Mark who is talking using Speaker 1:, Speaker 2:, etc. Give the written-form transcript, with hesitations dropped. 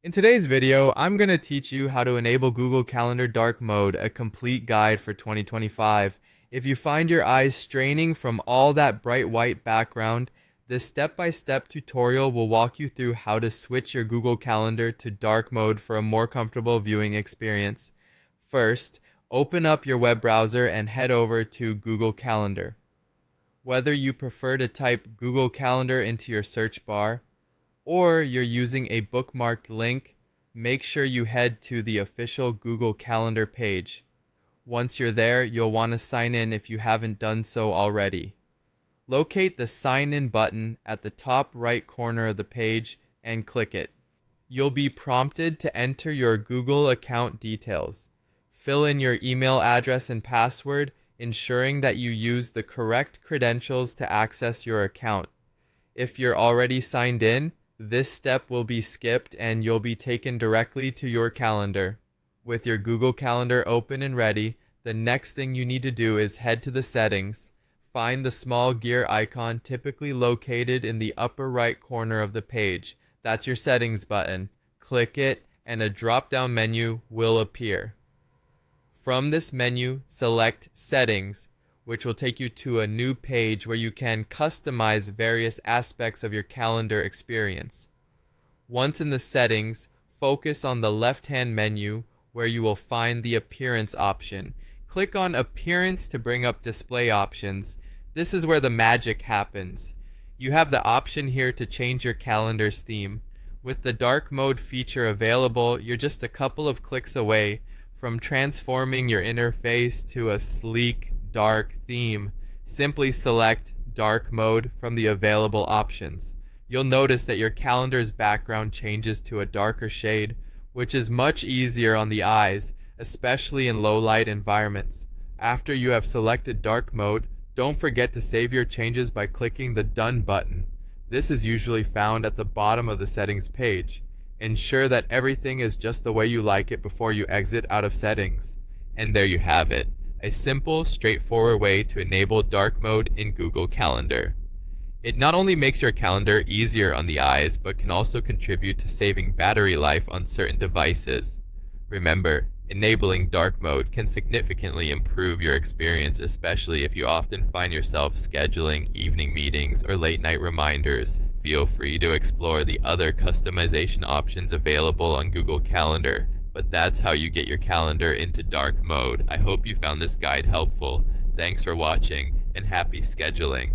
Speaker 1: In today's video, I'm going to teach you how to enable Google Calendar Dark Mode, a complete guide for 2025. If you find your eyes straining from all that bright white background, this step-by-step tutorial will walk you through how to switch your Google Calendar to dark mode for a more comfortable viewing experience. First, open up your web browser and head over to Google Calendar. Whether you prefer to type Google Calendar into your search bar, or you're using a bookmarked link, make sure you head to the official Google Calendar page. Once you're there, you'll want to sign in if you haven't done so already. Locate the Sign In button at the top right corner of the page and click it. You'll be prompted to enter your Google account details. Fill in your email address and password, ensuring that you use the correct credentials to access your account. If you're already signed in, this step will be skipped and you'll be taken directly to your calendar. With your Google Calendar open and ready, the next thing you need to do is head to the settings. Find the small gear icon typically located in the upper right corner of the page. That's your settings button. Click it and a drop-down menu will appear. From this menu, select Settings, which will take you to a new page where you can customize various aspects of your calendar experience. Once in the settings, focus on the left-hand menu where you will find the Appearance option. Click on Appearance to bring up display options. This is where the magic happens. You have the option here to change your calendar's theme. With the dark mode feature available, you're just a couple of clicks away from transforming your interface to a sleek, dark theme. Simply select dark mode from the available options. You'll notice that your calendar's background changes to a darker shade, which is much easier on the eyes, especially in low light environments. After you have selected dark mode, don't forget to save your changes by clicking the Done button. This is usually found at the bottom of the settings page. Ensure that everything is just the way you like it before you exit out of settings. And there you have it. A simple, straightforward way to enable dark mode in Google Calendar. It not only makes your calendar easier on the eyes, but can also contribute to saving battery life on certain devices. Remember, enabling dark mode can significantly improve your experience, especially if you often find yourself scheduling evening meetings or late night reminders. Feel free to explore the other customization options available on Google Calendar. But that's how you get your calendar into dark mode. I hope you found this guide helpful. Thanks for watching and happy scheduling.